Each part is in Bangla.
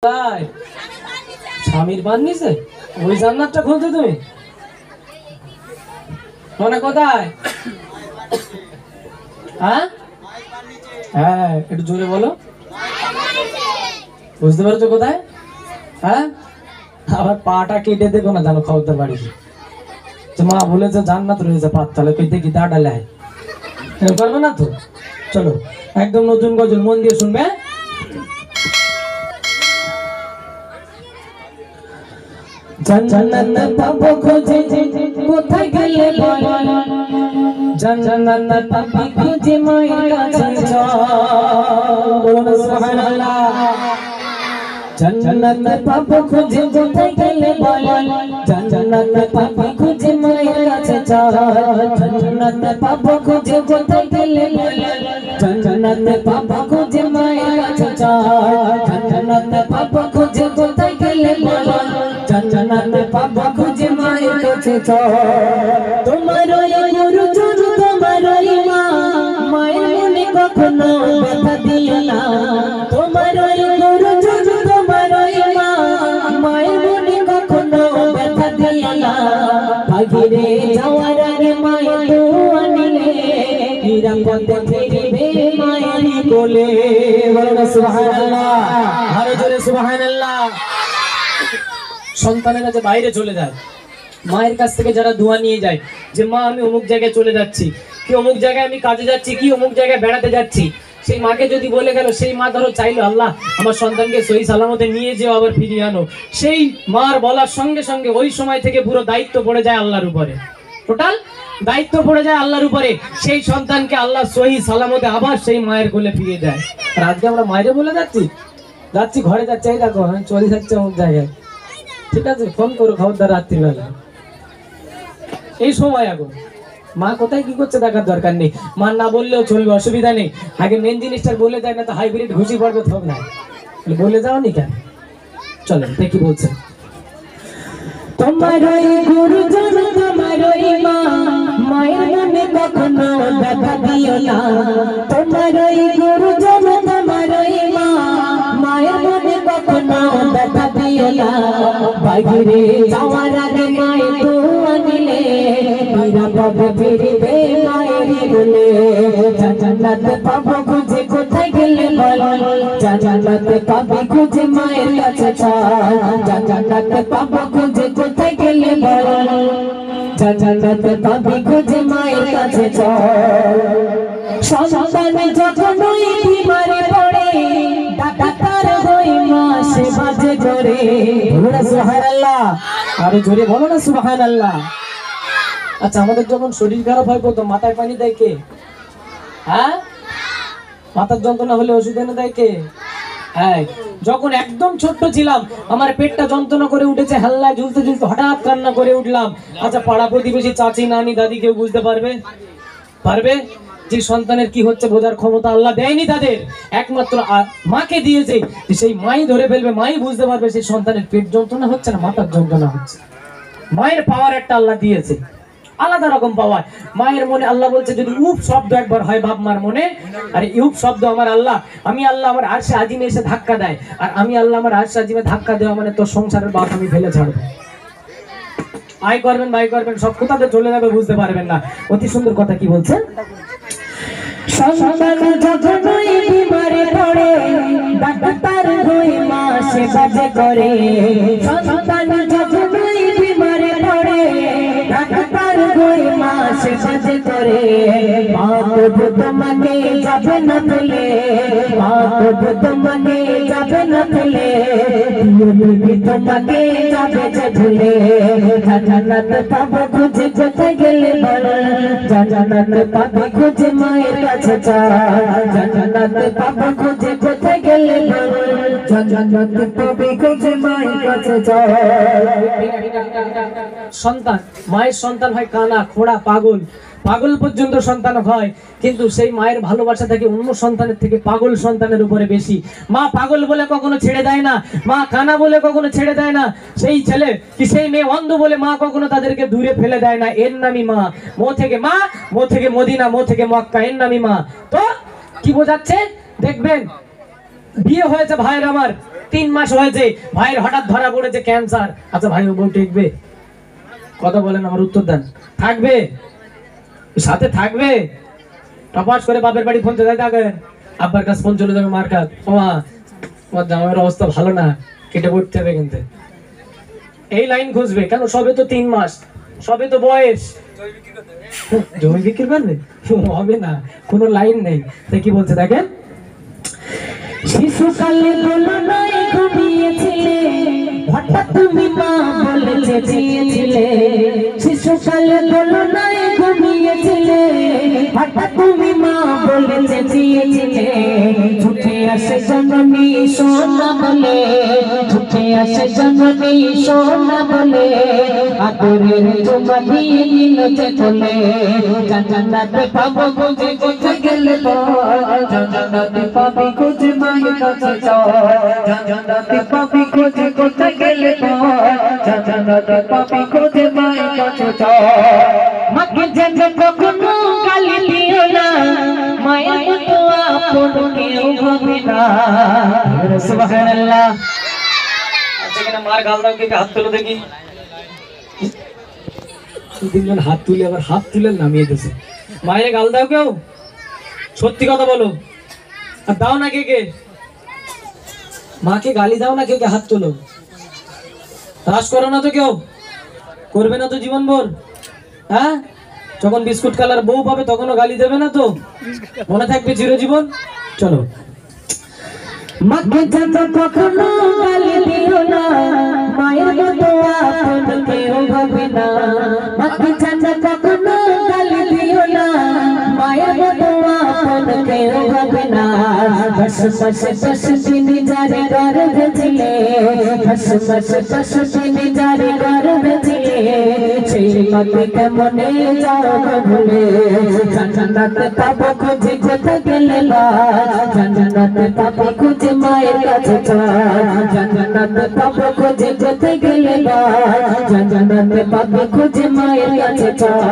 তাই স্বামীর পান নিছে ওই জান্নাতটা খুঁজছো তুমি মানে কোথায়? হ্যাঁ হ্যাঁ একটু জোরে বলো, বুঝতে পারছো কোথায়? হ্যাঁ আবার পাটা কেটে দেবো না জানো খবরদার বাড়িতে। মা বলেছে জান্নাত রয়েছে পাততলা কই দেখি দা ডালে পারবে না তো। চলো একদম নতুন গজল মন দিয়ে শুনবে। জান্নাত পাবো খুঁজে কোথায় গেলে বল, জান্নাত পাবো খুঁজে মায়ের কাছে চল, বলো না সুবহানাল্লাহ। জান্নাত পাবো খুঁজে কোথায় গেলে বল, জান্নাত পাবো খুঁজে মায়ের কাছে চল, জান্নাত পাবো খুঁজে কোথায় গেলে বল, জান্নাত পাবো খুঁজে মায়ের কাছে চল, জান্নাত পাবো খুঁজে কোথায় গেলে বল, জান্নাত পাবো খুঁজে মায়ের কাছে চল। তোমার ওই গুরু চরণ তোমার ওই মা, মায়ের মনে কখনো ব্যথা দিও না। তোমার ওই গুরু চরণ তোমার ওই মা, মায়ের মনে কখনো ব্যথা দিও না। বাহিরে যাওয়ার আগে মায়ের দোয়া নিলে নিরাপদে ফিরবে মায়ের কোলে, বলো সুবহানাল্লাহ, আরো জোরে সুবহানাল্লাহ। সন্তানের কাছে বাইরে চলে যায়, মায়ের কাছ থেকে যারা দোয়া নিয়ে যায় যে মা আমি অমুক জায়গায় চলে যাচ্ছি, কি অমুক জায়গায় আমি কাজে যাচ্ছি, কি অমুক জায়গায় বেড়াতে যাচ্ছি, সেই মাকে যদি বলে গেল, সেই মা ধরো চাইলো আল্লাহ আমার সন্তানকে সহি সালামতে নিয়ে যেও আবার ফিরিয়ে আনো, সেই মার বলার সঙ্গে সঙ্গে ওই সময় থেকে পুরো দায়িত্ব পড়ে যায় আল্লাহর উপরে, টোটাল দায়িত্ব পড়ে যায় আল্লাহর উপরে। সেই সন্তানকে আল্লাহ সহি সালামতে আবার সেই মায়ের কোলে ফিরিয়ে দেয়। আর আজকে আমরা মায়েরে বলে যাচ্ছি ঘরে যাচ্ছি, এই দেখো আমি চলে যাচ্ছি অমুক জায়গায়, ঠিক আছে ফোন করো খবরদার রাত্রিবেলা। এই সময় এখন মা কোথায় কি করছে দেখার দরকার নেই, মা না বললেও চলবে, অসুবিধা নেই। আগে মেন জিনিসটা বলে দেয় না তো হাইব্রিড ঘুষি পড়বে থোক না, বলে যাও নি কেন। চলো দেখি বলছে, তোমার ওই গুরুজন তোমার ওই মা, মায়ের মনে কখনো ব্যথা দিও না। তোমার ওই গুরুজন তোমার ওই মা, মায়ের মনে কখনো ব্যথা দিও না। বাহিরে যাওয়ার আগে মায়ের দোয়া নিলে নিরাপদে ফিরবে মায়ের কোলে, জান্নাত পাবো খুঁজে কোথায় গেলে বল, জান্নাত পাবো খুঁজে মায়ের কাছে চল, জান্নাত পাবো খুঁজে কোথায় গেলে বল, জান্নাত পাবো খুঁজে মায়ের কাছে চল। সন্তান যখন ওই বিমারে পড়ে ডাক্তার হই মা সেবা যে করে, বলো না সুবহানাল্লাহ, আরে জোরে বলো না সুবহানাল্লাহ। আচ্ছা আমাদের যখন শরীর খারাপ হয় তো মাথায় পানি দেয় কে? হ্যাঁ মাথার যন্ত্রণা হলে ওষুধ এনে দেয় কে? হ্যাঁ যখন একদম ছোট্ট ছিলাম আমার পেটটা যন্ত্রণা করে উঠেছে, হাল্লায় ঝুলতে ঝুলতে হঠাৎ কান্না করে উঠলাম, আচ্ছা পাড়া প্রতিবেশী চাচি নানি দাদি কেউ বুঝতে পারবে? যে সন্তানের কি হচ্ছে বোঝার ক্ষমতা আল্লাহ দেয়নি তাদের, একমাত্র মাকে দিয়েছে। সেই মাই ধরে ফেলবে, মাই বুঝতে পারবে সেই সন্তানের পেট যন্ত্রণা হচ্ছে না মাথার যন্ত্রণা হচ্ছে। মায়ের পাওয়ার একটা আল্লাহ দিয়েছে, আলাদা রকম পাওয়ার। মায়ের মনে আল্লাহ বলছে যদি উপ শব্দ একবার হয় বাপ মার মনে, আর ইউপ শব্দ আমার আল্লাহ, আমি আল্লাহ আমার আরশে আজিমে এসে ধাক্কা দেয়, আর আমি আল্লাহ আমার আরশে আজিমে ধাক্কা দেওয়া মানে তোর সংসারের বাপ আমি ফেলে ছাড়বো। আয় করবেন ভাই করবেন সব কোথাতে চলে যাবে বুঝতে পারবেন না। অতি সুন্দর কথা কি বলছে, সন্তান যখন ওই বিমারে পড়ে ডাক্তার হই মা সেবা যে করে, সন্তান যখন ওই বিমারে পড়ে ডাক্তার হই মা সেবা যে করে, মা তো তোমাকে যাবে না ভুলে, মা তো তোমাকে যাবে না ভুলে, তোমাকে যাবে যে ভুলে, জান্নাত পাবো খুঁজে কোথায় গেলে বল, জান্নাত পাবো খুঁজে মায়ের কাছে চল, জান্নাত পাবো খুঁজে কোথায় গেলে বল, জান্নাত পাবো খুঁজে মায়ের কাছে চল। সন্তান মায়ের সন্তান হয় কানা খোড়া পাগল, পাগল পর্যন্ত সন্তান হয়, কিন্তু সেই মায়ের ভালোবাসা থাকে অন্য সন্তানের থেকে পাগল সন্তানের উপরে বেশি। মা পাগল বলে কখনো ছেড়ে দেয় না, মা কানা বলে কখনো ছেড়ে দেয় না, সেই ছেলে কি সেই মেয়ে অন্ধ বলে মা কখনো তাদেরকে দূরে ফেলে দেয় না। এর নামই মা, মো থেকে মা, মো থেকে মদিনা, মো থেকে মক্কা, এর নামই মা। তো কি বোঝাচ্ছে দেখবেন, বিয়ে হয়েছে ভাইয়ের আমার, 3 মাস হয়েছে, ভাইয়ের হঠাৎ ধরা পড়েছে ক্যান্সার। আচ্ছা ভাই ও বউ টিকবে? কথা বলেন, আমার উত্তর দেন। থাকবে? সাথে থাকবে? টপাস করে বাপের বাড়ি ফোন চলে যাবে, আব্বার কাছে ফোন চলে যাবে, মার কাছে, ও মা তোমার জামাইয়ের অবস্থা ভালো না, কেটে পড়তে হবে কিন্তু। এই লাইন খুঁজবে কেন? সবে তো 3 মাস, সবে তো বয়স। জমি বিক্রি করবে? হবে না, কোনো লাইন নেই। তাই কি বলছে দেখেন, শিশুকালে দোলনায় ঘুমিয়েছিলে, হঠাৎ তুমি মা বলে চেঁচিয়েছিলে। শিশুকালে দোলনায় ঘুমিয়েছিলে, হঠাৎ তুমি মা বলে চেঁচিয়েছিলে। ছুটে আসে জননী সোনা বলে, ছুটে আসে জননী সোনা বলে, আদরের চুমা দিয়ে নিল চেতলে। জান্নাতে পাবো বুঝে কোথায় গেলে জান্নাতে পাবি খুঁজে মায়ের কাছে চল, জান্নাতে পাবি খুঁজে কোথায় গেলে জান্নাতে পাবি খুঁজে মায়ের কাছে চল। মাকে যেন কখনো গালি দিও না, মায়ের মতো আপন কেউ হবে না। সুবহানাল্লাহ। আচ্ছা কিনা মার গাল দাও, কে হাত তুলে দেখি। 2-3 জন হাত তুলে আবার হাত তুলে নামিয়ে দিয়েছে। মায়ের গাল দাও কেউ? সত্যি কথা বলো। আর দাও না কে কে? মাকে গালি দাও না কে কে? হাত তোলো। রাস করো না তো কেউ? করবে না তো জীবনভর? হ্যাঁ, যখন বিস্কুট কালার বউ পাবে তখনও গালি দেবে না তো? মনে থাকবে চিরজীবন। চলো। মাকে যেন কখনো গালি দিও না, মায়ের মতো আপন কেউ হবে না। মাকে যেন কখনো গালি দিও না, মায়ের মতো আপন কেউ হবে না। তিনি যারে গর্ভে ছিলে, তিনি যারে গর্ভে ছিলে, সেই মাকে কেমনে যাও ভুলে। জান্নাতে পাবো খুঁজে কোথায় গেলে জান্নাতে পাবো খুঁজে মায়ের কাছে চল, জান্নাতে পাবো খুঁজে কোথায় গেলে জান্নাতে পাবো খুঁজে মায়ের কাছে চল,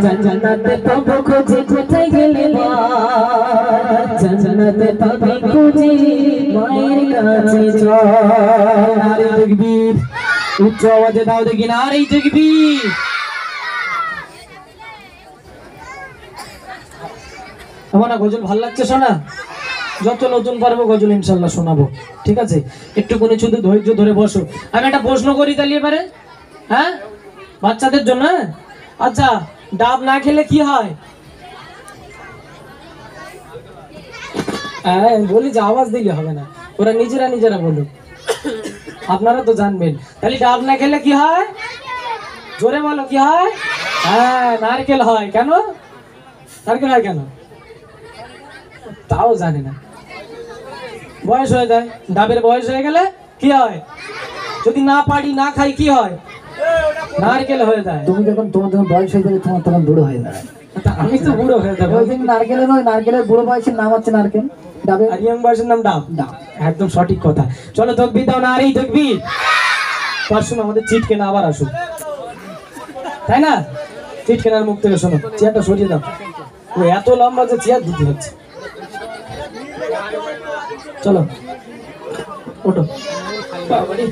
জান্নাতে পাবো খুঁজে কোথায় গেলে জান্নাতে পাবো খুঁজে মায়ের কাছে চল। নারী তাকবীর, উচ্চ আওয়াজে দাও দেখি নারী তাকবীর। আমার না গজল ভাল লাগছে শোনা, যত নতুন পারবো গজল ইনশাল্লাহ শোনাবো, ঠিক আছে? একটুখানি শুধু ধৈর্য ধরে বসো। আমি একটা প্রশ্ন করি তাহলে এবারে, হ্যাঁ, বাচ্চাদের জন্য। আচ্ছা, ডাব না খেলে কি হয়? হ্যাঁ বলি যে আওয়াজ দিলে হবে না, ওরা নিজেরা বলুক, আপনারা তো জানবেন। তাহলে ডাব না খেলে কি হয়? জোরে বলো, কি হয়? হ্যাঁ, নারকেল হয়। কেন নারকেল হয় কেন? তাও জানি না। বয়স হয়ে যায়, ডাবের বয়স হয়ে গেলে কি হয়? যদি না পারি না খাই কি হয়? নারকেল হয়ে যায়। তুমি যখন তোমার যখন বয়স হয়ে যাবে তোমার তখন বুড়ো হয়ে যাবে। আমি তো বুড়ো হয়ে যাবো। ওই দিন নারকেলের নয়, নারকেলের বুড়ো বয়সের নাম হচ্ছে নারকেল, ডাবের আর ইয়ং বয়সের নাম ডাব। একদম সঠিক কথা। চলো তাকবীর দাও, নারী তাকবীর। পারশুন আমাদের চিট কেনা আবার আসুক, তাই না? চিট কেনার মুখ থেকে শোনো। চেয়ারটা সরিয়ে দাও, ও এত লম্বা যে চেয়ার দিতে হচ্ছে। চলো ওঠো বাবারে।